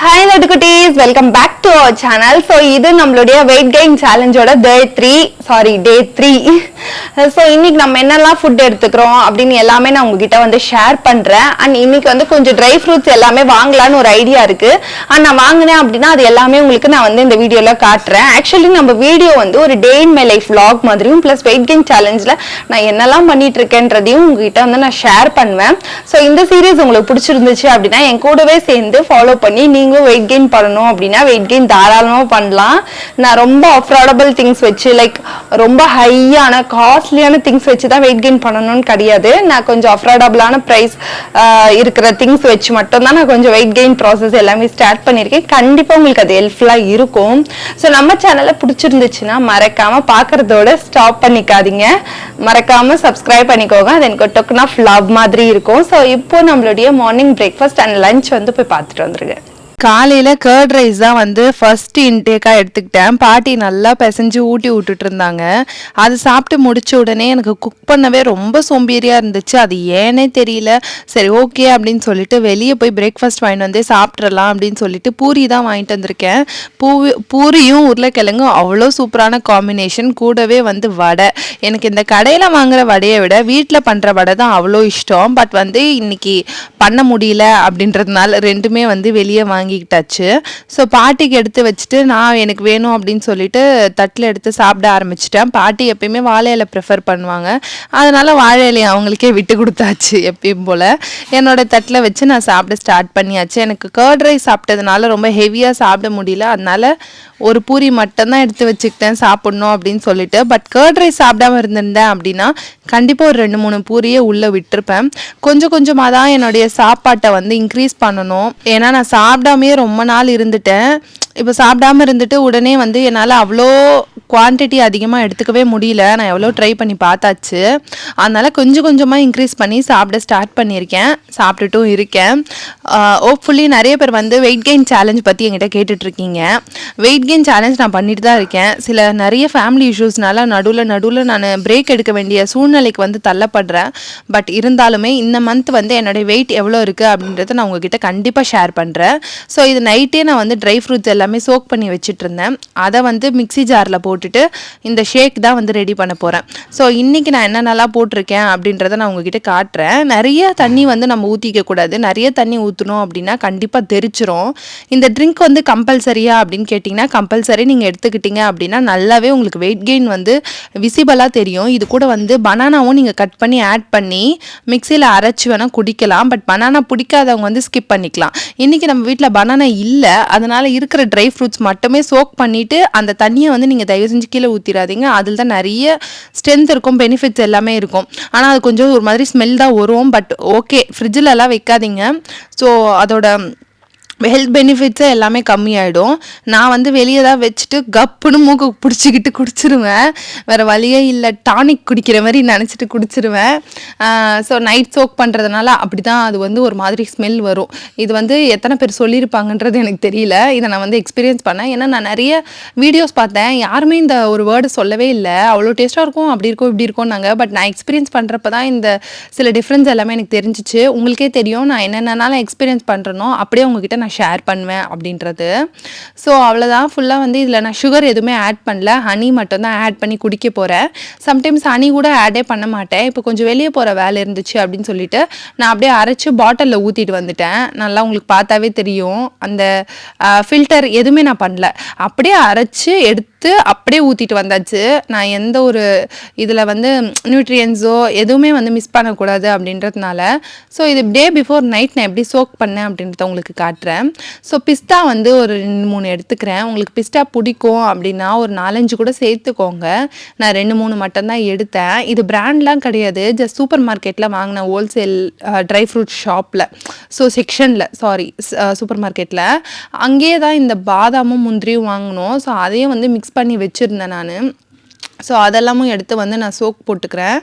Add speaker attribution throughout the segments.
Speaker 1: Hi Laddukutis, welcome back to our channel. So இது நம்மளுடைய weight gain challenge ஓட day 3. So இன்னைக்கு நம்ம என்னெல்லாம் ஃபுட் எடுத்துக்கிறோம் அப்படின்னு எல்லாமே நான் உங்ககிட்ட வந்து ஷேர் பண்றேன். அண்ட் இன்னைக்கு வந்து கொஞ்சம் ட்ரை ஃப்ரூட்ஸ் எல்லாமே வாங்கலாம்னு ஒரு ஐடியா இருக்கு. அண்ட் நான் வாங்கினேன் அப்படின்னா அது எல்லாமே உங்களுக்கு நான் வந்து இந்த வீடியோல காட்டுறேன். ஆக்சுவலி நம்ம வீடியோ வந்து ஒரு டே இன் மை லைஃப் vlog மாதிரியும் பிளஸ் weight gain challengeல நான் என்னெல்லாம் பண்ணிட்டு இருக்கேன்றதையும் உங்ககிட்ட வந்து நான் ஷேர் பண்ணுவேன். ஸோ இந்த சீரீஸ் உங்களுக்கு பிடிச்சிருந்துச்சு அப்படின்னா என் கூடவே சேர்ந்து ஃபாலோ பண்ணி நீங்களும் வெயிட் கெயின் பண்ணணும் அப்படின்னா வெயிட் கெயின் தாராளமாக பண்ணலாம். நான் ரொம்ப அஃபோர்டபுள் திங்ஸ் வச்சு லைக் ரொம்ப ஹையான காஸ்ட்லியான திங்ஸ் வச்சு தான் வெயிட் கெயின் பண்ணணும்னு கிடையாது. நான் கொஞ்சம் அஃபோர்டபுளான ப்ரைஸ் இருக்கிற திங்ஸ் வச்சு மட்டும்தான் நான் கொஞ்சம் வெயிட் கெயின் ப்ராசஸ் எல்லாமே ஸ்டார்ட் பண்ணியிருக்கேன். கண்டிப்பாக உங்களுக்கு அது ஹெல்ப்ஃபுல்லாக இருக்கும். ஸோ நம்ம சேனலை பிடிச்சிருந்துச்சுன்னா மறக்காம பார்க்கறதோட ஸ்டாப் பண்ணிக்காதீங்க. மறக்காம சப்ஸ்கிரைப் பண்ணிக்கோங்க. அது எனக்கு டொக்குனா ஃப்ளாக் மாதிரி இருக்கும். ஸோ இப்போ நம்மளுடைய மார்னிங் பிரேக்ஃபாஸ்ட் அண்ட் லஞ்ச் வந்து போய் பார்த்துட்டு வந்துருங்க.
Speaker 2: காலையில் கர்ட் ரைஸ் தான் வந்து ஃபர்ஸ்ட் இன்டேக்காக எடுத்துக்கிட்டேன். பாட்டி நல்லா பிசைஞ்சு ஊட்டி விட்டுட்டு இருந்தாங்க. அது சாப்பிட்டு முடிச்ச உடனே எனக்கு குக் பண்ணவே ரொம்ப சோம்பேறியாக இருந்துச்சு. அது ஏனே தெரியல. சரி ஓகே அப்படின்னு சொல்லிட்டு வெளியே போய் பிரேக்ஃபாஸ்ட் வாங்கிட்டு வந்தே சாப்பிட்றலாம் அப்படின்னு சொல்லிட்டு பூரி தான் வாங்கிட்டு வந்திருக்கேன். பூரியும் உருளைக்கிழங்கும் அவ்வளோ சூப்பரான காம்பினேஷன். கூடவே வந்து வடை. எனக்கு இந்த கடையில் வாங்குற வடையை விட வீட்டில் பண்ணுற வடை தான் அவ்வளோ இஷ்டம். பட் வந்து இன்னைக்கு பண்ண முடியல அப்படின்றதுனால ரெண்டுமே வந்து வெளியே வாங்கிக்கிட்டாச்சு. ஸோ பாட்டிக்கு எடுத்து வச்சுட்டு நான் எனக்கு வேணும் அப்படின்னு சொல்லிட்டு தட்டில் எடுத்து சாப்பிட ஆரம்பிச்சிட்டேன். பாட்டி எப்பயுமே வாழை இலை ப்ரிஃபர் பண்ணுவாங்க. அதனால வாழை இலையை அவங்களுக்கே விட்டு கொடுத்தாச்சு. எப்பயும் போல் என்னோட தட்டில் வச்சு நான் சாப்பிட ஸ்டார்ட் பண்ணியாச்சு. எனக்கு கர்ட் ரைஸ் சாப்பிட்டதுனால ரொம்ப ஹெவியாக சாப்பிட முடியல. அதனால ஒரு பூரி மட்டும்தான் எடுத்து வச்சுக்கிட்டேன் சாப்பிட்ணும் அப்படின்னு சொல்லிட்டு. பட் கர்ட் ரைஸ் சாப்பிடாம இருந்திருந்தேன் அப்படின்னா கண்டிப்பாக ஒரு 2-3 பூரியே உள்ளே விட்டுருப்பேன். கொஞ்சம் கொஞ்சமாக தான் என்னுடைய சாப்பாட்டை வந்து இன்க்ரீஸ் பண்ணணும். ஏன்னா நான் சாப்பிடாமையே ரொம்ப நாள் இருந்துட்டேன். இப்போ சாப்பிடாம இருந்துட்டு உடனே வந்து என்னால் அவ்வளோ குவான்டிட்டி அதிகமாக எடுத்துக்கவே முடியல. நான் எவ்வளோ ட்ரை பண்ணி பார்த்தாச்சு. அதனால் கொஞ்சம் கொஞ்சமாக இன்க்ரீஸ் பண்ணி சாப்பிட ஸ்டார்ட் பண்ணியிருக்கேன். சாப்பிட்டுட்டும் இருக்கேன். ஹோப்ஃபுல்லி நிறைய பேர் வந்து வெயிட் கெயின் சேலஞ்ச் பற்றி என்கிட்ட கேட்டுட்ருக்கீங்க. வெயிட் கெயின் சேலஞ்ச் நான் பண்ணிட்டு தான் இருக்கேன். நிறைய ஃபேமிலி இஷ்யூஸ்னால நடுவில் நான் பிரேக் எடுக்க வேண்டிய சூழ்நிலைக்கு வந்து தள்ளப்படுறேன். பட் இருந்தாலுமே இந்த மந்த் வந்து என்னுடைய வெயிட் எவ்வளோ இருக்குது அப்படின்றத நான் உங்ககிட்ட கண்டிப்பாக ஷேர் பண்ணுறேன். ஸோ இது நைட்டே நான் வந்து ட்ரை ஃப்ரூட்ஸ் எல்லாமே சோக் பண்ணி வச்சுட்டு இருந்தேன். அதை வந்து மிக்ஸி ஜாரில் போட்டுட்டு இந்த ஷேக் தான் வந்து ரெடி பண்ண போகிறேன். ஸோ இன்றைக்கி நான் என்னென்னலாம் போட்டிருக்கேன் அப்படின்றத நான் உங்ககிட்ட காட்டுறேன். நிறைய தண்ணி வந்து நம்ம ஊற்றிக்க கூடாது. நிறைய தண்ணி ஊற்றணும் அப்படின்னா கண்டிப்பாக தெரிச்சிரும். இந்த ட்ரிங்க் வந்து கம்பல்சரியா அப்படின்னு கேட்டிங்கன்னா கம்பல்சரி நீங்கள் எடுத்துக்கிட்டீங்க அப்படின்னா நல்லாவே உங்களுக்கு வெயிட் கெயின் வந்து விசிபிளாக தெரியும். இது கூட வந்து பனானாவும் நீங்கள் கட் பண்ணி ஆட் பண்ணி மிக்சியில் அரைச்சி வேணால் குடிக்கலாம். பட் பனானா பிடிக்காதவங்க வந்து ஸ்கிப் பண்ணிக்கலாம். இன்றைக்கி நம்ம வீட்டில் பனானா இல்லை. அதனால் இருக்கிற ட்ரை ஃப்ரூட்ஸ் மட்டுமே சோக் பண்ணிவிட்டு அந்த தண்ணியை வந்து நீங்கள் தயவு செஞ்சு கீழே ஊற்றிடாதீங்க. அதில் தான் நிறைய ஸ்ட்ரென்த் இருக்கும், பெனிஃபிட்ஸ் எல்லாமே இருக்கும். ஆனால் அது கொஞ்சம் ஒரு மாதிரி ஸ்மெல் தான் வரும். பட் ஓகே, ஃப்ரிட்ஜிலலாம் வைக்காதீங்க. ஸோ அதோட ஹெல்த் பெனிஃபிட்ஸே எல்லாமே கம்மியாயிடும். நான் வந்து வெளியே தான் வச்சுட்டு கப்புன்னு மூக்கு பிடிச்சிக்கிட்டு குடிச்சிருவேன். வேறு வழியே இல்லை, டானிக் குடிக்கிற மாதிரி நினச்சிட்டு குடிச்சிருவேன். ஸோ நைட் சோக் பண்ணுறதுனால அப்படி தான் அது வந்து ஒரு மாதிரி ஸ்மெல் வரும். இது வந்து எத்தனை பேர் சொல்லியிருப்பாங்கன்றது எனக்கு தெரியல. இதை நான் வந்து எக்ஸ்பீரியன்ஸ் பண்ணேன். ஏன்னா நான் நிறைய வீடியோஸ் பார்த்தேன். யாருமே இந்த ஒரு வேர்டு சொல்லவே இல்லை. அவ்வளோ டேஸ்ட்டாக இருக்கும், அப்படி இருக்கும் இப்படி இருக்கும்னாங்க. பட் நான் எக்ஸ்பீரியன்ஸ் பண்ணுறப்ப தான் இந்த சில டிஃப்ரென்ஸ் எல்லாமே எனக்கு தெரிஞ்சிச்சு. உங்களுக்கே தெரியும் நான் என்னென்னலாம் எக்ஸ்பீரியன்ஸ் பண்ணுறனோ அப்படியே உங்ககிட்ட நான் ஷேர் பண்ணுவேன் அப்படின்றது. ஸோ அவ்வளோதான். ஃபுல்லாக வந்து இதில் நான் சுகர் எதுவுமே ஆட் பண்ணல. ஹனி மட்டும்தான் ஆட் பண்ணி குடிக்க போகிறேன். சம்டைம்ஸ் ஹனி கூட ஆடே பண்ண மாட்டேன். இப்போ கொஞ்சம் வெளியே போகிற வேலை இருந்துச்சு அப்படின்னு சொல்லிட்டு நான் அப்படியே அரைச்சி பாட்டிலில் ஊற்றிட்டு வந்துட்டேன். நல்லா உங்களுக்கு பார்த்தாவே தெரியும். அந்த ஃபில்டர் எதுவுமே நான் பண்ணல. அப்படியே அரைச்சி எடுத்து அப்படியே ஊற்றிட்டு வந்தாச்சு. நான் எந்த ஒரு இதில் வந்து நியூட்ரியன்ஸோ எதுவுமே வந்து மிஸ் பண்ணக்கூடாது அப்படின்றதுனால. ஸோ இது டே பிஃபோர் நைட் நான் எப்படி சோக் பண்ணேன் அப்படின்றத உங்களுக்கு காட்டுறேன். ஸோ பிஸ்தா வந்து ஒரு 2-3 எடுத்துக்கிறேன். உங்களுக்கு பிஸ்தா பிடிக்கும் அப்படின்னா ஒரு 4-5 கூட சேர்த்துக்கோங்க. நான் 2-3 மட்டும்தான் எடுத்தேன். இது பிராண்ட்லாம் கிடையாது. ஜஸ்ட் சூப்பர் மார்க்கெட்டில் வாங்கின ஹோல்சேல் ட்ரை ஃப்ரூட் ஷாப்பில், ஸோ செக்ஷனில், சூப்பர் மார்க்கெட்டில் அங்கேயே தான் இந்த பாதாமும் முந்திரியும் வாங்கினோம். ஸோ அதையும் வந்து மிக்ஸ் பண்ணி வச்சுருந்தேன் நான். ஸோ அதெல்லாமும் எடுத்து வந்து நான் சோக் போட்டுக்கிறேன்.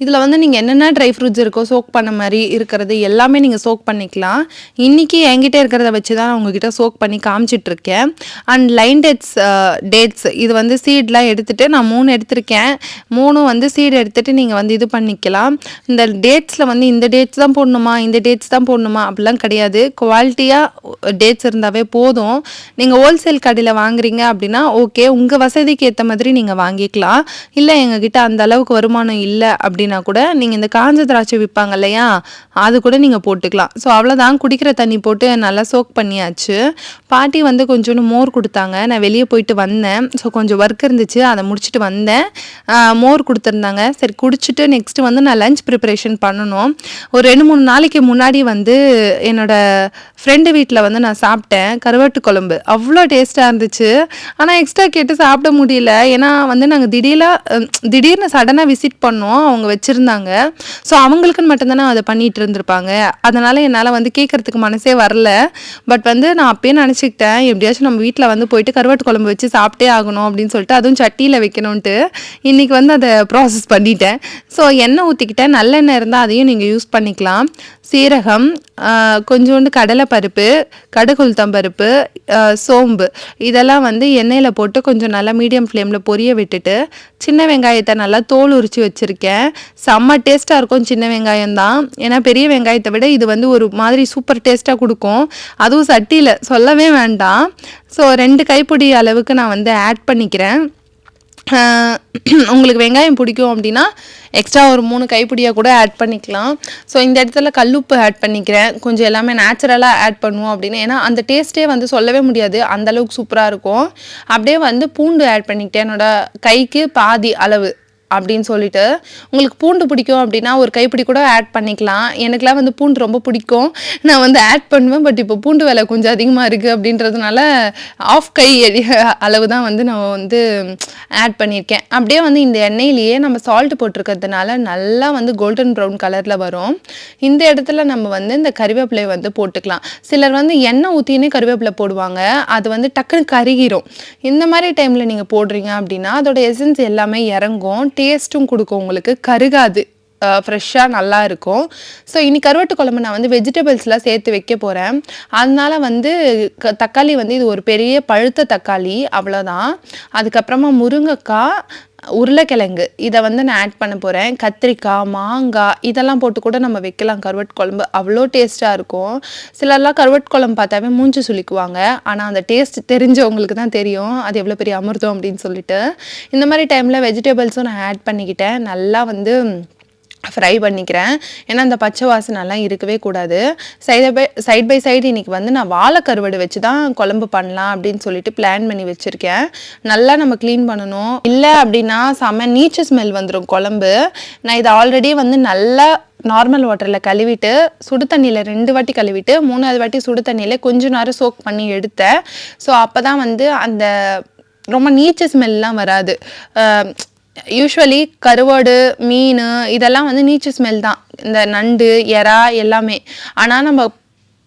Speaker 2: இதில் வந்து நீங்கள் என்னென்ன ட்ரை ஃப்ரூட்ஸ் இருக்கோ சோக் பண்ண மாதிரி இருக்கிறது எல்லாமே நீங்கள் சோக் பண்ணிக்கலாம். இன்றைக்கி என்கிட்ட இருக்கிறத வச்சு தான் நான் உங்ககிட்ட சோக் பண்ணி காமிச்சிட்ருக்கேன். அண்ட் லைன் டேட்ஸ் இது வந்து சீட்லாம் எடுத்துகிட்டு நான் 3 எடுத்திருக்கேன். 3 வந்து சீடு எடுத்துகிட்டு நீங்கள் வந்து இது பண்ணிக்கலாம். இந்த டேட்ஸில் வந்து இந்த டேட்ஸ் தான் போடணுமா இந்த டேட்ஸ் தான் போடணுமா அப்படிலாம் கிடையாது. குவாலிட்டியாக டேட்ஸ் இருந்தாவே போதும். நீங்கள் ஹோல்சேல் கடையில் வாங்குறீங்க அப்படின்னா ஓகே, உங்கள் வசதிக்கு ஏற்ற மாதிரி நீங்கள் வாங்கிக்கலாம். இல்லை எங்ககிட்ட அந்த அளவுக்கு வருமானம் இல்லை அப்படின்னா கூட நீங்கள் இந்த காஞ்ச திராட்சை விற்பாங்க இல்லையா, அது கூட நீங்கள் போட்டுக்கலாம். ஸோ அவ்வளோதான், குடிக்கிற தண்ணி போட்டு நல்லா சோக் பண்ணியாச்சு. பாட்டி வந்து கொஞ்சோண்டு மோர் கொடுத்தாங்க. நான் வெளியே போயிட்டு வந்தேன். ஸோ கொஞ்சம் ஒர்க் இருந்துச்சு, அதை முடிச்சுட்டு வந்தேன். மோர் கொடுத்துருந்தாங்க. சரி குடிச்சிட்டு நெக்ஸ்ட்டு வந்து நான் லஞ்ச் ப்ரிப்பரேஷன் பண்ணணும். ஒரு 2-3 நாளைக்கு முன்னாடி வந்து என்னோடய ஃப்ரெண்டு வீட்டில் வந்து நான் சாப்பிட்டேன் கருவாட்டு குழம்பு. அவ்வளோ டேஸ்ட்டாக இருந்துச்சு. ஆனால் எக்ஸ்ட்ரா கேட்டு சாப்பிட முடியல. ஏன்னா வந்து நாங்கள் திடீர்னு சடனாக விசிட் பண்ணோம், அவங்க வச்சுருந்தாங்க. ஸோ அவங்களுக்குன்னு மட்டும்தானே அதை பண்ணிகிட்டு இருந்திருப்பாங்க. அதனால் என்னால் வந்து கேட்குறதுக்கு மனசே வரல. பட் வந்து நான் அப்பயே நினச்சிக்கிட்டேன், எப்படியாச்சும் நம்ம வீட்டில் வந்து போயிட்டு கருவாட்டு குழம்பு வச்சு சாப்பிட்டே ஆகணும் அப்படின்னு சொல்லிட்டு, அதுவும் சட்டியில் வைக்கணுன்ட்டு இன்றைக்கி வந்து அதை ப்ராசஸ் பண்ணிட்டேன். ஸோ எண்ணெய் ஊற்றிக்கிட்டேன். நல்லெண்ணெய் இருந்தால் அதையும் நீங்கள் யூஸ் பண்ணிக்கலாம். சீரகம், கொஞ்சோண்டு கடலைப்பருப்பு, கடுகுளுத்தம்பருப்பு, சோம்பு இதெல்லாம் வந்து எண்ணெயில் போட்டு கொஞ்சம் நல்லா மீடியம் ஃப்ளேமில் பொரிய விட்டுட்டு சின்ன வெங்காயத்தை நல்லா தோல் உரித்து வச்சுருக்கேன். செம்ம டேஸ்ட்டாக இருக்கும் சின்ன வெங்காயம் தான். ஏன்னா பெரிய வெங்காயத்தை விட இது வந்து ஒரு மாதிரி சூப்பர் டேஸ்ட்டாக கொடுக்கும். அதுவும் சட்டியில் சொல்லவே வேண்டாம். ஸோ 2 கைப்பிடி அளவுக்கு நான் வந்து ஆட் பண்ணிக்கிறேன். உங்களுக்கு வெங்காயம் பிடிக்கும் அப்படின்னா எக்ஸ்ட்ரா ஒரு 3 கைப்பிடியாக கூட ஆட் பண்ணிக்கலாம். ஸோ இந்த இடத்துல கல்லுப்பு ஆட் பண்ணிக்கிறேன். கொஞ்சம் எல்லாமே நேச்சுரலாக ஆட் பண்ணுவோம் அப்படின்னு, ஏன்னா அந்த டேஸ்ட்டே வந்து சொல்லவே முடியாது, அந்தளவுக்கு சூப்பராக இருக்கும். அப்படியே வந்து பூண்டு ஆட் பண்ணிக்கிட்டேன். என்னோடய கைக்கு பாதி அளவு அப்படின்னு சொல்லிட்டு, உங்களுக்கு பூண்டு பிடிக்கும் அப்படின்னா ஒரு கைப்பிடி கூட ஆட் பண்ணிக்கலாம். எனக்குலாம் வந்து பூண்டு ரொம்ப பிடிக்கும், நான் வந்து ஆட் பண்ணுவேன். பட் இப்போ பூண்டு விலை கொஞ்சம் அதிகமாக இருக்குது அப்படின்றதுனால ஆஃப் கை அளவு தான் வந்து நான் வந்து ஆட் பண்ணியிருக்கேன். அப்படியே வந்து இந்த எண்ணெயிலேயே நம்ம சால்ட் போட்டிருக்கிறதுனால நல்லா வந்து கோல்டன் ப்ரௌன் கலரில் வரும். இந்த இடத்துல நம்ம வந்து இந்த கறிவேப்பிலை வந்து போட்டுக்கலாம். சிலர் வந்து எண்ணெய் ஊற்றினே கறிவேப்பிலை போடுவாங்க, அது வந்து டக்குன்னு கருகிரும். இந்த மாதிரி டைமில் நீங்கள் போடுறீங்க அப்படின்னா அதோட எசன்ஸ் எல்லாமே இறங்கும், டேஸ்ட்டும் கொடுக்கும், உங்களுக்கு கருகாது, ஃப்ரெஷ்ஷாக நல்லா இருக்கும். ஸோ இனி கருவாட்டு குழம்பு நான் வந்து வெஜிடபிள்ஸ்லாம் சேர்த்து வைக்க போகிறேன். அதனால வந்து தக்காளி வந்து இது ஒரு பெரிய பழுத்த தக்காளி, அவ்வளோதான். அதுக்கப்புறமா முருங்கைக்காய், உருளைக்கிழங்கு இதை வந்து நான் ஆட் பண்ண போகிறேன். கத்திரிக்காய், மாங்காய் இதெல்லாம் போட்டு கூட நம்ம வைக்கலாம் கருவாட்டு குழம்பு, அவ்வளோ டேஸ்ட்டாக இருக்கும். சிலர்லாம் கருவாட்டு குழம்பு பார்த்தாவே மூஞ்சி சுளிக்குவாங்க, ஆனால் அந்த டேஸ்ட் தெரிஞ்சவங்களுக்கு தான் தெரியும் அது எவ்வளோ பெரிய அமிர்தம் அப்படின்னு சொல்லிட்டு. இந்த மாதிரி டைமில் வெஜிடபிள்ஸும் நான் ஆட் பண்ணிக்கிட்டேன். நல்லா வந்து ஃப்ரை பண்ணிக்கிறேன். ஏன்னா அந்த பச்சை வாசனைலாம் இருக்கவே கூடாது. சைட் பை சைடு இன்றைக்கி வந்து நான் வாழை கருவாடு வச்சு தான் குழம்பு பண்ணலாம் அப்படின்னு சொல்லிட்டு பிளான் பண்ணி வச்சுருக்கேன். நல்லா நம்ம க்ளீன் பண்ணணும், இல்லை அப்படின்னா செம்ம நீச்சு ஸ்மெல் வந்துடும் குழம்பு. நான் இதை ஆல்ரெடி வந்து நல்லா நார்மல் வாட்டரில் கழுவிட்டு சுடு தண்ணியில் 2 வாட்டி கழுவிட்டு 3வது வாட்டி சுடு தண்ணியில் கொஞ்சம் நேரம் சோக் பண்ணி எடுத்தேன். ஸோ அப்போ தான் வந்து அந்த ரொம்ப நீச்சு ஸ்மெல்லாம் வராது. யூஸ்வலி கருவாடு, மீன் இதெல்லாம் வந்து நீச்சு ஸ்மெல் தான், இந்த நண்டு, எறா எல்லாமே. ஆனால் நம்ம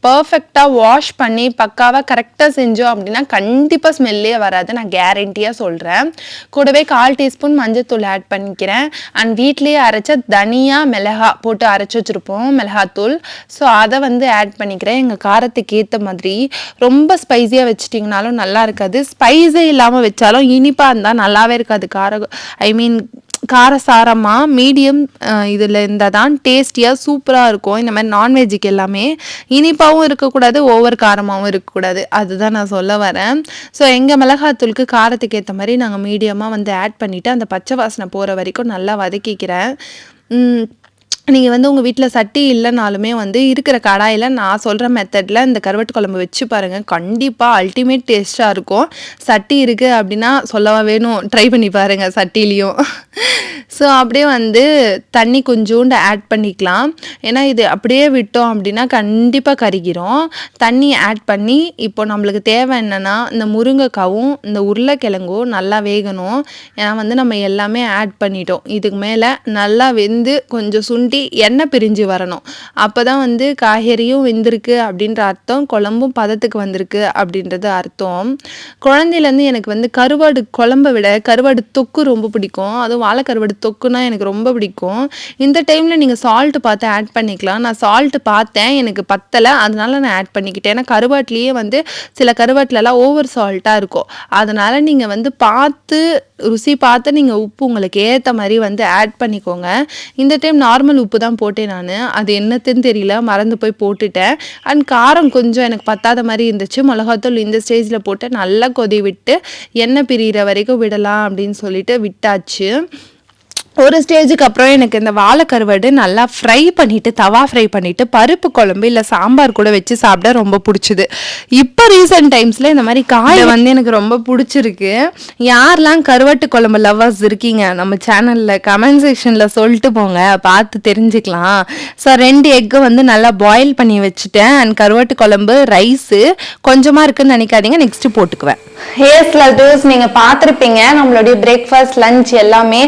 Speaker 2: பர்ஃபெக்டாக வாஷ் பண்ணி பக்காவாக கரெக்டாக செஞ்சோம் அப்படின்னா கண்டிப்பாக ஸ்மெல்லே வராது, நான் கேரண்டியாக சொல்கிறேன். கூடவே 1/4 டீஸ்பூன் மஞ்சத்தூள் ஆட் பண்ணிக்கிறேன். அண்ட் வீட்லேயே அரைச்ச தனியா மிளகா போட்டு அரைச்சி வச்சுருப்போம் மிளகாத்தூள், ஸோ அதை வந்து ஆட் பண்ணிக்கிறேன். எங்கள் காரத்துக்கு ஏற்ற மாதிரி. ரொம்ப ஸ்பைஸியாக வச்சிட்டிங்கனாலும் நல்லா இருக்காது, ஸ்பைஸே இல்லாமல் வச்சாலும் இனிப்பாக இருந்தால் நல்லாவே இருக்காது. காரசாரமாக மீடியம் இதில் இருந்தால் தான் டேஸ்டியாக சூப்பராக இருக்கும். இந்த மாதிரி நான்வெஜ்ஜுக்கு எல்லாமே இனிப்பாகவும் இருக்கக்கூடாது, ஓவர் காரமாகவும் இருக்கக்கூடாது, அதுதான் நான் சொல்ல வரேன். ஸோ எங்கள் மிளகாத்தூளுக்கு காரத்துக்கு ஏற்ற மாதிரி நாங்கள் மீடியமாக வந்து ஆட் பண்ணிவிட்டு அந்த பச்சை வாசனை போகிற வரைக்கும் நல்லா வதக்கிக்கிறேன். நீங்கள் வந்து உங்கள் வீட்டில் சட்டி இல்லைனாலுமே வந்து இருக்கிற கடாயில் நான் சொல்கிற மெத்தடில் இந்த கருவாட்டு குழம்பு வச்சு பாருங்கள், கண்டிப்பாக அல்டிமேட் டேஸ்ட்டாக இருக்கும். சட்டி இருக்குது அப்படின்னா சொல்லவா வேணும், ட்ரை பண்ணி பாருங்கள் சட்டிலையும். ஸோ அப்படியே வந்து தண்ணி கொஞ்சோண்டு ஆட் பண்ணிக்கலாம், ஏன்னா இது அப்படியே விட்டோம் அப்படின்னா கண்டிப்பாக கருகிரும். தண்ணி ஆட் பண்ணி இப்போ நம்மளுக்கு தேவை என்னென்னா இந்த முருங்கைக்காவும் இந்த உருளைக்கிழங்கும் நல்லா வேகணும். ஏன்னா வந்து நம்ம எல்லாமே ஆட் பண்ணிட்டோம். இதுக்கு மேலே நல்லா வெந்து கொஞ்சம் சுண்டி இல்லாட்டி எண்ணெய் பிரிஞ்சு வரணும். அப்போ தான் வந்து காய்கறியும் வெந்திருக்கு அப்படின்ற அர்த்தம், குழம்பும் பதத்துக்கு வந்திருக்கு அப்படின்றது அர்த்தம். குழந்தையிலேருந்து எனக்கு வந்து கருவாடு குழம்பை விட கருவாடு தொக்கு ரொம்ப பிடிக்கும். அதுவும் வாழை கருவாடு தொக்குனா எனக்கு ரொம்ப பிடிக்கும். இந்த டைமில் நீங்கள் சால்ட்டு பார்த்து ஆட் பண்ணிக்கலாம். நான் சால்ட்டு பார்த்தேன், எனக்கு பத்தலை, அதனால நான் ஆட் பண்ணிக்கிட்டேன். ஏன்னா கருவாட்டிலேயே வந்து சில கருவாட்டிலலாம் ஓவர் சால்ட்டாக இருக்கும். அதனால் நீங்கள் வந்து பார்த்து ருசி பார்த்து நீங்கள் உப்பு உங்களுக்கு ஏற்ற மாதிரி வந்து ஆட் பண்ணிக்கோங்க. இந்த டைம் நார்மல் உப்பு தான் போட்டேன் நான். அது என்னத்துன்னு தெரியல, மறந்து போய் போட்டுட்டேன். அண்ட் காரம் கொஞ்சம் எனக்கு பத்தாத மாதிரி இருந்துச்சு. மிளகாத்தூள் இந்த ஸ்டேஜில் போட்டு நல்லா கொதி விட்டு எண்ணெய் பிரிகிற வரைக்கும் விடலாம் அப்படின்னு சொல்லிட்டு விட்டாச்சு. ஒரு ஸ்டேஜுக்கு அப்புறம் எனக்கு இந்த வாழை கருவாடு நல்லா ஃப்ரை பண்ணிவிட்டு, தவா ஃப்ரை பண்ணிவிட்டு பருப்பு குழம்பு இல்லை சாம்பார் கூட வச்சு சாப்பிட ரொம்ப பிடிச்சிது. இப்போ ரீசெண்ட் டைம்ஸில் இந்த மாதிரி காய் வந்து எனக்கு ரொம்ப பிடிச்சிருக்கு. யாரெல்லாம் கருவாட்டு குழம்பு லவ்வர்ஸ் இருக்கீங்க நம்ம சேனலில் கமெண்ட் செக்ஷனில் சொல்லிட்டு போங்க, பார்த்து தெரிஞ்சுக்கலாம். ஸோ 2 எக்கு வந்து நல்லா பாயில் பண்ணி வச்சுட்டேன். அண்ட் கருவாட்டு குழம்பு ரைஸு கொஞ்சமாக இருக்குன்னு நினைக்காதீங்க, நெக்ஸ்ட்டு போட்டுக்குவேன்.
Speaker 1: நீங்க பார்த்துருப்பீங்க நம்மளுடைய பிரேக்ஃபாஸ்ட் லஞ்ச் எல்லாமே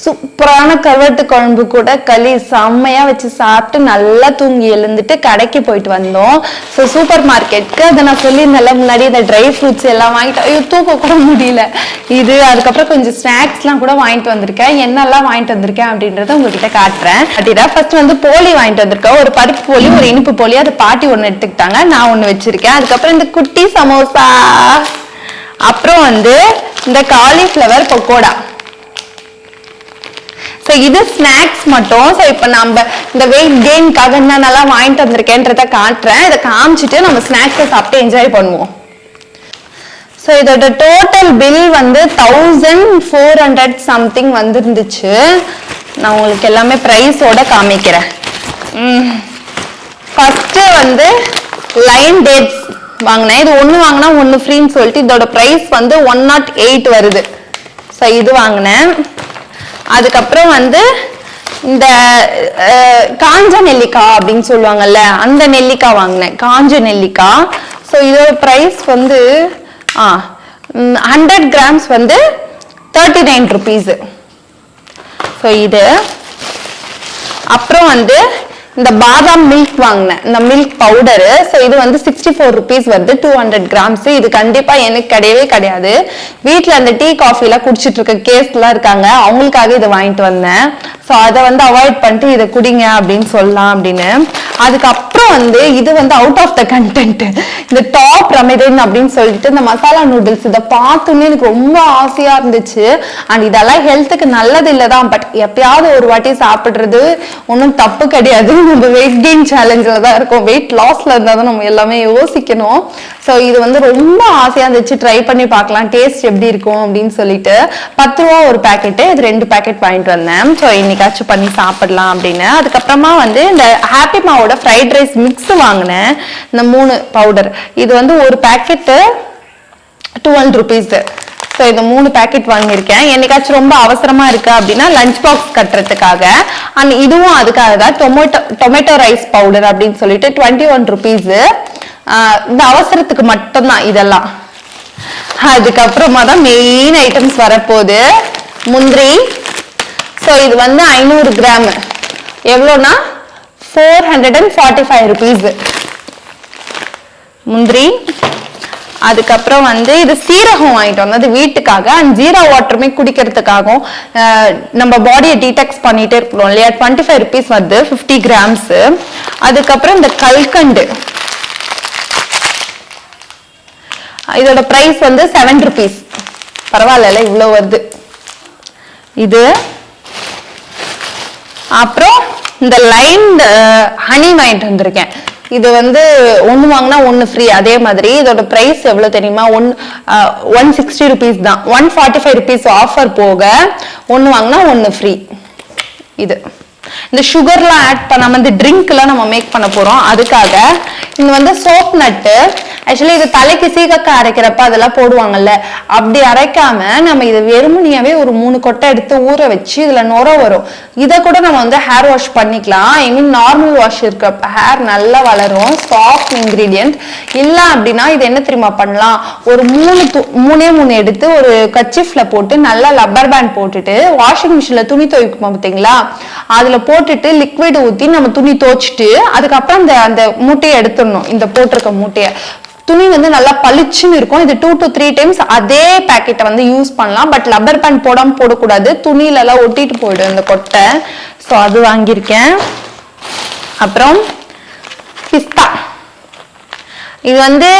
Speaker 1: சூப்பரான கருவாட்டு குழம்பு கூட களி செம்மையா வச்சு சாப்பிட்டு நல்லா தூங்கி எழுந்துட்டு கடைக்கு போயிட்டு வந்தோம். ஸோ சூப்பர் மார்க்கெட்டுக்கு அதை நான் சொல்லியிருந்தேன் முன்னாடி, இந்த ட்ரை ஃப்ரூட்ஸ் எல்லாம் வாங்கிட்டு ஐயோ தூக்க கூட முடியல. இது அதுக்கப்புறம் கொஞ்சம் ஸ்நாக்ஸ்லாம் கூட வாங்கிட்டு வந்திருக்கேன். என்னெல்லாம் வாங்கிட்டு வந்திருக்கேன் அப்படின்றத உங்ககிட்ட காட்டுறேன். அப்படிதான் ஃபர்ஸ்ட் வந்து போலி வாங்கிட்டு வந்திருக்கேன். ஒரு பருப்பு போலி, ஒரு இனிப்பு போலி. அது பாட்டி ஒன்று எடுத்துக்கிட்டாங்க, நான் ஒன்று வச்சிருக்கேன். அதுக்கப்புறம் இந்த குட்டி சமோசா, அப்புறம் வந்து இந்த காலிஃப்ளவர் பக்கோடா. ஸோ இது ஸ்நாக்ஸ் மட்டும். ஸோ இப்போ நம்ம இந்த வெயிட் கெயின்காக என்னென்னலாம் வாங்கிட்டு வந்திருக்கேன்றத காட்டுறேன். இதை காமிச்சிட்டு நம்ம ஸ்நாக்ஸை சாப்பிட்டு என்ஜாய் பண்ணுவோம். ஸோ இதோட டோட்டல் பில் வந்து 1400 சம்திங் வந்துருந்துச்சு. நான் உங்களுக்கு எல்லாமே ப்ரைஸோட காமிக்கிறேன். ஃபர்ஸ்ட்டு வந்து லைன் டேட்ஸ் வாங்கினேன். இது ஒன்று வாங்கினா ஒன்று ஃப்ரீன்னு சொல்லிட்டு இதோட ப்ரைஸ் வந்து 108 வருது. ஸோ இது வாங்கினேன். அதுக்கப்புறம் வந்து இந்த காஞ்ச நெல்லிக்காய் அப்படின்னு சொல்லுவாங்கல்ல, அந்த நெல்லிக்காய் வாங்கினேன், காஞ்ச நெல்லிக்காய். ஸோ இதோட ப்ரைஸ் வந்து 100 கிராம்ஸ் வந்து 39 ருபீஸு. ஸோ இது அப்புறம் வந்து இந்த பாதாம் மில்க் வாங்கினேன், இந்த மில்க் பவுடரு. ஸோ இது வந்து 64 ருபீஸ் வருது, 200 கிராம்ஸ். இது கண்டிப்பா எனக்கு கிடையவே கிடையாது. வீட்டில் அந்த டீ காஃபிலாம் குடிச்சிட்டு இருக்க கேஸ்லாம் இருக்காங்க, அவங்களுக்காக இதை வாங்கிட்டு வந்தேன். ஸோ அதை வந்து அவாய்ட் பண்ணிட்டு இதை குடிங்க அப்படின்னு சொல்லலாம் அப்படின்னு. அதுக்கப்புறம் வந்து இது வந்து அவுட் ஆஃப் த கண்டென்ட், இந்த டாப் ரமெடன் அப்படின்னு சொல்லிட்டு இந்த மசாலா நூடுல்ஸ். இதை பார்த்தோன்னே எனக்கு ரொம்ப ஆசையா இருந்துச்சு. அண்ட் இதெல்லாம் ஹெல்த்துக்கு நல்லது இல்லை தான், பட் எப்பயாவது ஒரு வாட்டி சாப்பிட்றது ஒன்றும் தப்பு கிடையாது. நம்ம வெயிட் கெயின் சேலஞ்சில் தான் இருக்கும், வெயிட் லாஸ்ல இருந்தால் தான் நம்ம எல்லாமே யோசிக்கணும். ஸோ இது வந்து ரொம்ப ஆசையா இருந்துச்சு, ட்ரை பண்ணி பார்க்கலாம் டேஸ்ட் எப்படி இருக்கும் அப்படின்னு சொல்லிட்டு. 10 ரூபா ஒரு பேக்கெட்டு, இது 2 பேக்கெட் வாங்கிட்டு வந்தேன். ஸோ இன்னைக்காச்சும் பண்ணி சாப்பிடலாம் அப்படின்னு. அதுக்கப்புறமா வந்து இந்த ஹாப்பி மாவோட ஃப்ரைட் ரைஸ் மிக்ஸ் வாங்கினேன், இந்த 3 பவுடர். இது வந்து ஒரு பேக்கெட்டு 12 ருபீஸ். ஸோ இது 3 பேக்கெட் வாங்கியிருக்கேன். என்னைக்காச்சும் ரொம்ப அவசரமா இருக்கு அப்படின்னா லஞ்ச் பாக்ஸ் கட்டுறதுக்காக. அண்ட் இதுவும் அதுக்காக தான், டொமேட்டோ ரைஸ் பவுடர் அப்படின்னு சொல்லிட்டு 21 ருபீஸ். இந்த அவசரத்துக்கு மட்டும்தான் இதெல்லாம். அதுக்கப்புறமா தான் மெயின் ஐட்டம்ஸ் வரப்போகுது. முந்திரி. ஸோ இது வந்து 500 கிராம் எவ்வளோனா 445 ருபீஸ் முந்திரி. அதுக்கப்புறம் வந்து இது சீரகம் வாங்கிட்டு வந்தது வீட்டுக்காக. அண்ட் ஜீரா வாட்டருமே குடிக்கிறதுக்காகவும் நம்ம பாடியை டீடாக்ஸ் பண்ணிட்டே இருக்கிறோம் இல்லையா. 25 ருபீஸ் வருது 50 கிராம்ஸ். அதுக்கப்புறம் இந்த கல்கண்டு, இதோட பிரைஸ் வந்து 7 ருபீஸ். பரவாயில்ல, இவ்வளோ வருது இது. அப்புறம் இந்த லைன் ஹனி வாங்கிட்டு வந்திருக்கேன். இது வந்து ஒன்று வாங்கினா ஒன்று ஃப்ரீ. அதே மாதிரி இதோட பிரைஸ் எவ்வளோ தெரியுமா, 160 ருபீஸ் தான். 145 ருபீஸ் ஆஃபர் போக ஒன்று வாங்கினா ஒன்று ஃப்ரீ. இது இந்த சுகர்லாம் ஆட் பண்ணாம இந்த ட்ரிங்க்லாம் நம்ம மேக் பண்ண போறோம், அதுக்காக. இது வந்து சோப் நட்டு. ஆக்சுவலி இது தலைக்கு சீகக்காய் அரைக்கிறப்ப அதெல்லாம் போடுவாங்கல்ல, அப்படி அரைக்காம நம்ம இது வெறுமனியாவே ஒரு 3 கொட்டை எடுத்து ஊற வச்சு இதுல நுர வரும். இதை கூட நம்ம வந்து ஹேர் வாஷ் பண்ணிக்கலாம். ஐ மீன் நார்மல் வாஷ் இருக்கிறப்ப ஹேர் நல்லா வளரும். சாஃப்ட் இன்கிரீடியன்ட் இல்ல அப்படின்னா இது என்ன தெரியுமா பண்ணலாம், ஒரு 3 எடுத்து ஒரு கச்சிஃப்ல போட்டு நல்லா லப்பர் பேண்ட் போட்டுட்டு வாஷிங் மிஷின்ல துணி துவைக்கும் பார்த்தீங்களா, அதுல போட்டுட்டு லிக்விட் ஊற்றி நம்ம துணி துவைச்சிட்டு அதுக்கப்புறம் அந்த மூட்டையை எடுத்துடணும். இந்த போட்டிருக்க மூட்டையை துணி வந்து நல்லா பளிச்சுன்னு இருக்கும். இது 2 to 3 டைம்ஸ் அதே பேக்கெட்டை வந்து யூஸ் பண்ணலாம். பட் லப்பர் பேண்ட் போடாம போடக்கூடாது, துணியில எல்லாம் ஒட்டிட்டு போயிடும் இந்த கொட்டை. ஸோ அது வாங்கியிருக்கேன். அப்புறம் பிஸ்தா, இது வந்து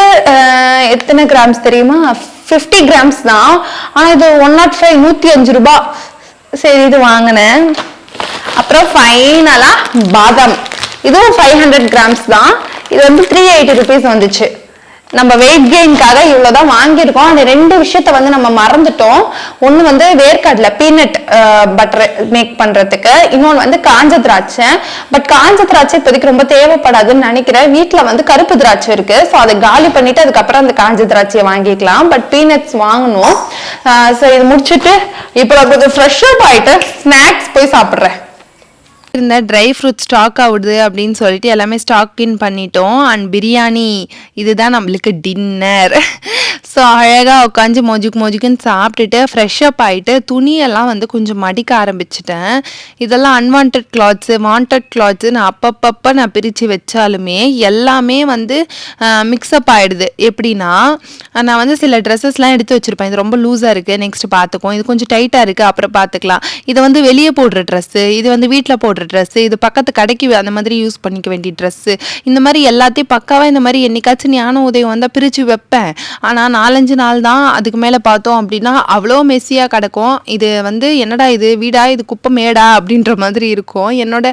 Speaker 1: எத்தனை கிராம்ஸ் தெரியுமா? 50 கிராம்ஸ் தான். ஆனா இது 105 105 ரூபாய். சரி இது வாங்கினேன். அப்புறம் ஃபைனலா பாதாம், இதுவும் 500 கிராம்ஸ் தான். இது வந்து 380 rupees வந்துச்சு. நம்ம வெயிட் கெயின்காக இவ்வளவுதான் வாங்கியிருக்கோம். அந்த 2 விஷயத்த வந்து நம்ம மறந்துட்டோம். ஒண்ணு வந்து வேர்க்கடலை பீனட் பட்டர் மேக் பண்றதுக்கு, இன்னொன்று வந்து காஞ்ச திராட்சை. பட் காஞ்ச திராட்சை இப்போதைக்கு ரொம்ப தேவைப்படாதுன்னு நினைக்கிறேன். வீட்டுல வந்து கருப்பு திராட்சை இருக்கு. ஸோ அதை காலி பண்ணிட்டு அதுக்கப்புறம் அந்த காஞ்ச திராட்சையை வாங்கிக்கலாம். பட் பீனட்ஸ் வாங்கணும். ஸோ இது முடிச்சுட்டு இப்போ நான் கொஞ்சம் ஃப்ரெஷ் அப் ஆயிட்டு ஸ்நாக்ஸ் போய் சாப்பிட்றேன்.
Speaker 2: இருந்த ட்ரை ஃப்ரூட் ஸ்டாக் ஆகுது அப்படின்னு சொல்லிட்டு எல்லாமே ஸ்டாக் இன் பண்ணிட்டோம். அண்ட் பிரியாணி இதுதான் நம்மளுக்கு டின்னர். ஸோ அழகாக உட்காந்து மொஜுக்குன்னு சாப்பிட்டுட்டு ஃப்ரெஷ் அப் ஆகிட்டு துணியெல்லாம் வந்து கொஞ்சம் மடிக்க ஆரம்பிச்சிட்டேன். இதெல்லாம் அன்வான்ட் கிளாத்ஸு வாண்டட் கிளாத்ஸு நான் அப்பப்போ நான் பிரித்து வச்சாலுமே எல்லாமே வந்து மிக்ஸ்அப் ஆகிடுது. எப்படின்னா நான் வந்து சில ட்ரெஸ்ஸஸ்லாம் எடுத்து வச்சுருப்பேன். இது ரொம்ப லூஸாக இருக்குது, நெக்ஸ்ட் பார்த்துக்குவோம். இது கொஞ்சம் டைட்டாக இருக்குது, அப்புறம் பார்த்துக்கலாம். இதை வந்து வெளியே போடுற ட்ரெஸ்ஸு, இது வந்து வீட்டில் போடுற ட்ரெஸ்ஸு, இது பக்கத்து கடைக்கு அந்த மாதிரி யூஸ் பண்ணிக்க வேண்டிய ட்ரெஸ்ஸு, இந்த மாதிரி எல்லாத்தையும் பக்காவாக இந்த மாதிரி என்னைக்காச்சும் ஞான உதயம் வந்தால் பிரித்து வைப்பேன். ஆனால் 4-5 நாள் தான். அதுக்கு மேலே பார்த்தோம் அப்படின்னா அவ்வளோ மெஸ்ஸியாக கிடக்கும். இது வந்து என்னடா இது வீடா, இது குப்பை மேடா அப்படின்ற மாதிரி இருக்கும். என்னோட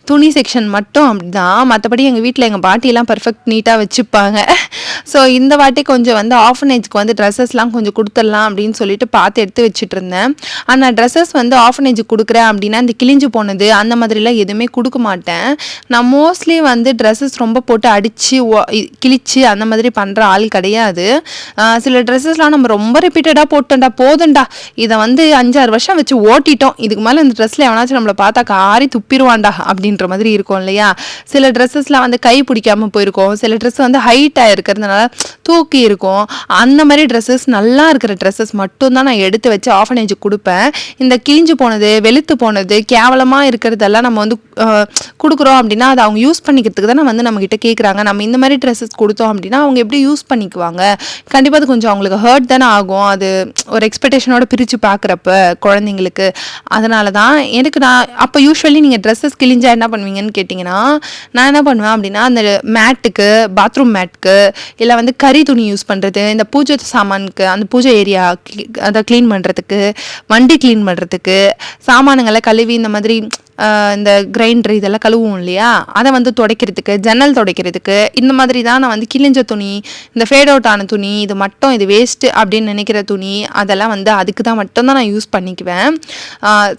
Speaker 2: துணி செக்ஷன் மட்டும் அப்படிதான். மற்றபடி எங்கள் வீட்டில் எங்கள் பாட்டியெல்லாம் பர்ஃபெக்ட் நீட்டாக வச்சுப்பாங்க. ஸோ இந்த வாட்டி கொஞ்சம் வந்து ஆஃபனேஜ்க்கு வந்து ட்ரெஸ்ஸஸ்லாம் கொஞ்சம் கொடுத்துடலாம் அப்படின்னு சொல்லிட்டு பார்த்து எடுத்து வச்சுட்டு இருந்தேன். ஆனால் ட்ரெஸ்ஸஸ் வந்து ஆஃபனேஜுக்கு கொடுக்குறேன் அப்படின்னா இந்த கிழிஞ்சு போனது அந்த மாதிரிலாம் எதுவுமே கொடுக்க மாட்டேன். நான் மோஸ்ட்லி வந்து ட்ரெஸ்ஸஸ் ரொம்ப போட்டு அடித்து கிழிச்சு அந்த மாதிரி பண்ணுற ஆள் கிடையாது. சில ட்ரெஸ்ஸஸ்லாம் நம்ம ரொம்ப ரிப்பீட்டடாக போட்டோம்டா, போதும்டா, இதை வந்து 5-6 வருஷம் வச்சு ஓட்டிட்டோம், இதுக்கு மேலே இந்த ட்ரெஸ்ஸில் எவனாச்சும் நம்மளை பார்த்தா காரி துப்பிடுவான்டா அப்படின்ற மாதிரி இருக்கும் இல்லையா. சில ட்ரெஸ்ஸஸ்லாம் வந்து கை பிடிக்காமல் போயிருக்கும், சில ட்ரெஸ் வந்து ஹைட்டாக இருக்கிறதுனால தூக்கி இருக்கும். அந்த மாதிரி ட்ரெஸ்ஸஸ், நல்லா இருக்கிற ட்ரெஸ்ஸஸ் மட்டும்தான் நான் எடுத்து வச்சு ஆஃபனேஜுக்கு கொடுப்பேன். இந்த கிழிஞ்சு போனது, வெளுத்து போனது, கேவலமாக இருக்கிறதெல்லாம் நம்ம வந்து கொடுக்குறோம் அப்படின்னா அதை அவங்க யூஸ் பண்ணிக்கிறதுக்கு தான் வந்து நம்மக்கிட்ட கேட்குறாங்க. நம்ம இந்த மாதிரி ட்ரெஸ்ஸஸ் கொடுத்தோம் அப்படின்னா அவங்க எப்படி யூஸ் பண்ணிக்குவாங்க? கண்டிப்பாக அது கொஞ்சம் அவங்களுக்கு ஹர்ட் தானே ஆகும். அது ஒரு எக்ஸ்பெக்டேஷனோட பிரித்து பார்க்குறப்ப குழந்தைங்களுக்கு. அதனால தான் எனக்கு நான் அப்போ யூஸ்வலி நீங்கள் ட்ரெஸ்ஸஸ் கிழிஞ்சா என்ன பண்ணுவீங்கன்னு கேட்டிங்கன்னா, நான் என்ன பண்ணுவேன் அப்படின்னா அந்த மேட்டுக்கு, பாத்ரூம் மேட்டுக்கு, இல்லை வந்து கறி துணி யூஸ் பண்ணுறது, இந்த பூஜை சாமானுக்கு, அந்த பூஜை ஏரியா அதை க்ளீன் பண்ணுறதுக்கு, வண்டி க்ளீன் பண்ணுறதுக்கு, சாமானுங்களை கழுவி இந்த மாதிரி இந்த கிரைண்டர் இதெல்லாம் கழுவுவோம் இல்லையா, அதை வந்து துடைக்கிறதுக்கு, ஜன்னல் துடைக்கிறதுக்கு, இந்த மாதிரி தான் நான் வந்து கிழிஞ்ச துணி, இந்த ஃபேட் அவுட் ஆன துணி, இது மட்டும் இது வேஸ்ட்டு அப்படின்னு நினைக்கிற துணி, அதெல்லாம் வந்து அதுக்கு தான் மட்டும்தான் நான் யூஸ் பண்ணிக்குவேன்.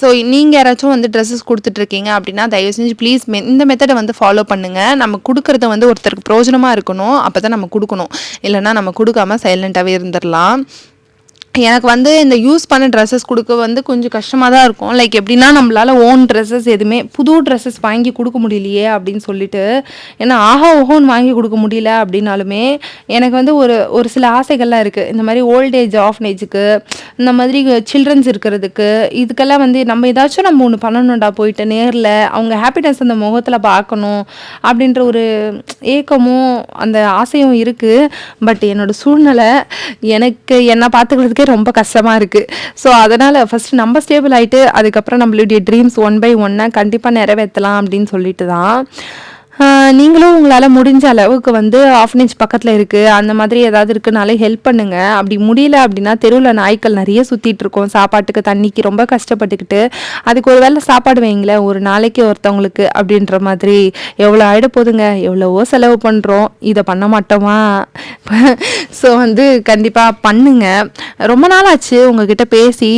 Speaker 2: ஸோ நீங்கள் யாராச்சும் வந்து ட்ரெஸ்ஸஸ் கொடுத்துட்ருக்கீங்க அப்படின்னா தயவு செஞ்சு ப்ளீஸ் இந்த மெத்தடை வந்து ஃபாலோ பண்ணுங்கள். நம்ம கொடுக்குறத வந்து ஒருத்தருக்கு பிரயோஜனமாக இருக்கணும், அப்போ தான் நம்ம கொடுக்கணும். இல்லைன்னா நம்ம கொடுக்காம சைலண்ட்டாகவே இருந்துடலாம். எனக்கு வந்து இந்த யூஸ் பண்ண ட்ரெஸ்ஸஸ் கொடுக்க வந்து கொஞ்சம் கஷ்டமாக தான் இருக்கும். லைக் எப்படின்னா நம்மளால் ஓன் ட்ரெஸ்ஸஸ் எதுவுமே புது ட்ரெஸ்ஸஸ் வாங்கி கொடுக்க முடியலையே அப்படின்னு சொல்லிட்டு, ஏன்னா ஓஹோன்னு வாங்கி கொடுக்க முடியல அப்படின்னாலுமே எனக்கு வந்து ஒரு சில ஆசைகள்லாம் இருக்குது. இந்த மாதிரி ஓல்டேஜ் ஆஃப்னேஜுக்கு, இந்த மாதிரி சில்ட்ரன்ஸ் இருக்கிறதுக்கு, இதுக்கெல்லாம் வந்து நம்ம ஏதாச்சும் நம்ம ஒன்று பண்ணணும்டா, போயிட்டு நேரில் அவங்க ஹாப்பினஸ் அந்த முகத்தில் பார்க்கணும் அப்படின்ற ஒரு ஏக்கமும் அந்த ஆசையும் இருக்குது. பட் என்னோடய சூழ்நிலை எனக்கு என்னை பார்த்துக்கிறதுக்கே ரொம்ப கஷ்டமாக இருக்குது. ஸோ அதனால் ஃபஸ்ட்டு நம்ம ஸ்டேபிள் ஆகிட்டு அதுக்கப்புறம் நம்மளுடைய ட்ரீம்ஸ் 1 by 1 கண்டிப்பாக நிறைவேற்றலாம் அப்படின்னு சொல்லிட்டு தான். நீங்களும் உங்களால் முடிஞ்ச அளவுக்கு வந்து ஆஃபனேஜ் பக்கத்தில் இருக்குது, அந்த மாதிரி ஏதாவது இருக்குனாலே ஹெல்ப் பண்ணுங்கள். அப்படி முடியல அப்படின்னா தெருவில் நாய்க்கள் நிறைய சுற்றிட்டு இருக்கோம், சாப்பாட்டுக்கு தண்ணிக்கு ரொம்ப கஷ்டப்பட்டுக்கிட்டு. அதுக்கு ஒரு வேளை சாப்பாடு வைங்களேன், ஒரு நாளைக்கு ஒருத்தவங்களுக்கு அப்படின்ற மாதிரி. எவ்வளோ ஆகிட போதுங்க, எவ்வளவோ செலவு பண்ணுறோம், இதை பண்ண மாட்டோமா? ஸோ வந்து கண்டிப்பாக பண்ணுங்க. ரொம்ப நாள் ஆச்சு உங்ககிட்ட பேசி,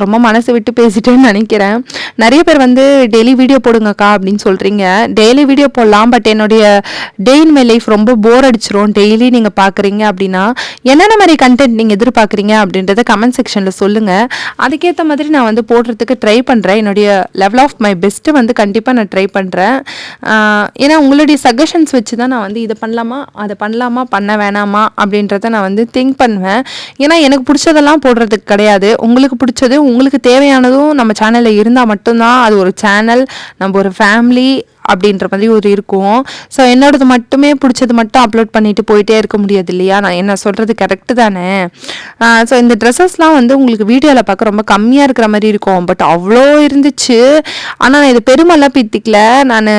Speaker 2: ரொம்ப மனசு விட்டு பேசிட்டேன்னு நினைக்கிறேன். நிறைய பேர் வந்து டெய்லி வீடியோ போடுங்கக்கா அப்படின்னு சொல்கிறீங்க. டெய்லி வீடியோ போடலாம், பட் என்னுடைய டே இன் மை லைஃப் ரொம்ப போர் அடிச்சிரும் டெய்லி நீங்கள் பார்க்குறீங்க அப்படின்னா. என்னென்ன மாதிரி கண்டென்ட் நீங்கள் எதிர்பார்க்குறீங்க அப்படின்றத கமெண்ட் செக்ஷனில் சொல்லுங்கள். அதுக்கேற்ற மாதிரி நான் வந்து போடுறதுக்கு ட்ரை பண்ணுறேன். என்னுடைய லெவல் ஆஃப் மை பெஸ்ட்டு வந்து கண்டிப்பாக நான் ட்ரை பண்ணுறேன். ஏன்னா உங்களுடைய சஜஷன்ஸ் வச்சு தான் நான் வந்து இதை பண்ணலாமா, அதை பண்ணலாமா, பண்ண வேணாமா அப்படின்றத நான் வந்து திங்க் பண்ணுவேன். ஏன்னா எனக்கு பிடிச்சதெல்லாம் போடுறதுக்கு கிடையாது, உங்களுக்கு பிடிச்சது உங்களுக்கு தேவையானதும் நம்ம சேனலில் இருந்தால் மட்டும்தான் அது ஒரு சேனல், நம்ம ஒரு ஃபேமிலி அப்படின்ற மாதிரி ஒரு இருக்கும். ஸோ என்னோடது மட்டுமே பிடிச்சது மட்டும் அப்லோட் பண்ணிட்டு போயிட்டே இருக்க முடியாது இல்லையா? நான் என்ன சொல்கிறது கரெக்டு தானே? ஸோ இந்த ட்ரெஸ்ஸஸ்லாம் வந்து உங்களுக்கு வீடியோவில் பார்க்க ரொம்ப கம்மியாக இருக்கிற மாதிரி இருக்கும், பட் அவ்வளோ இருந்துச்சு. ஆனால் நான் இது பெருமெல்லாம் பித்திக்கல. நான்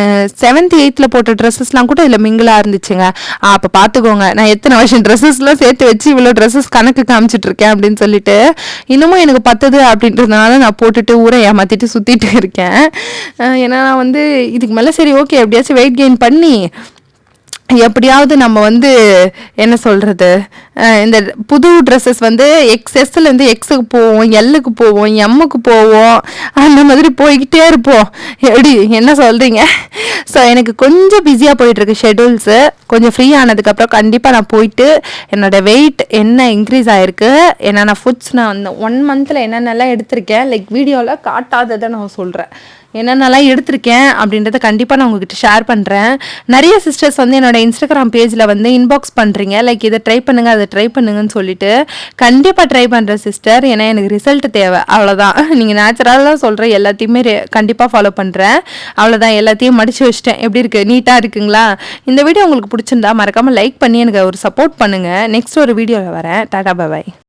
Speaker 2: 7th 8th போட்ட ட்ரெஸ்ஸஸ்லாம் கூட இதில் மிங்கிளாக இருந்துச்சுங்க. அப்போ பார்த்துக்கோங்க நான் எத்தனை வருஷம் ட்ரெஸ்ஸஸ்லாம் சேர்த்து வச்சு இவ்வளோ ட்ரெஸ்ஸஸ் கணக்கு காமிச்சிட்ருக்கேன் அப்படின்னு சொல்லிட்டு. இன்னமும் எனக்கு பத்துது அப்படின்றதுனால நான் போட்டுட்டு ஊரை ஏமாற்றிட்டு சுற்றிட்டு இருக்கேன். ஏன்னா நான் வந்து இதுக்கு மேலே சரி ஓகே எப்படியாச்சும் வெயிட் கெயின் பண்ணி எப்படியாவது நம்ம வந்து என்ன சொல்கிறது, இந்த புது ட்ரெஸ்ஸஸ் வந்து எக்ஸ்எஸ்லேருந்து எக்ஸுக்கு போவோம், எல்லுக்கு போவோம், எம்முக்கு போவோம், அந்த மாதிரி போய்கிட்டே இருப்போம். எப்படி என்ன சொல்கிறீங்க? ஸோ எனக்கு கொஞ்சம் பிஸியாக போயிட்டுருக்கு ஷெடியூல்ஸு. கொஞ்சம் ஃப்ரீ ஆனதுக்கப்புறம் கண்டிப்பாக நான் போயிட்டு என்னோடய வெயிட் என்ன இன்க்ரீஸ் ஆகிருக்கு, என்னென்ன ஃபுட்ஸ் நான் அந்த 1 மந்தில் என்னென்னலாம் எடுத்திருக்கேன், லைக் வீடியோவில் காட்டாததை நான் சொல்கிறேன், என்னென்னலாம் எடுத்திருக்கேன் அப்படின்றத கண்டிப்பாக நான் உங்ககிட்ட ஷேர் பண்ணுறேன். நிறைய சிஸ்டர்ஸ் வந்து என்னோட இன்ஸ்டாகிராம் பேஜில் வந்து இன்பாக்ஸ் பண்ணுறீங்க, லைக் இதை ட்ரை பண்ணுங்கள் அதை ட்ரை பண்ணுங்கன்னு சொல்லிட்டு. கண்டிப்பாக ட்ரை பண்ணுறேன் சிஸ்டர், ஏன்னா எனக்கு ரிசல்ட் தேவை, அவ்வளோதான். நீங்கள் நேச்சுரலாக சொல்கிற எல்லாத்தையுமே கண்டிப்பாக ஃபாலோ பண்ணுறேன், அவ்வளோதான். எல்லாத்தையும் மடித்து வச்சிட்டேன். எப்படி இருக்குது, நீட்டாக இருக்குங்களா? இந்த வீடியோ உங்களுக்கு பிடிச்சிருந்தா மறக்காமல் லைக் பண்ணி எனக்கு ஒரு சப்போர்ட் பண்ணுங்கள். நெக்ஸ்ட் ஒரு வீடியோவில் வரேன். டாடா பாய்.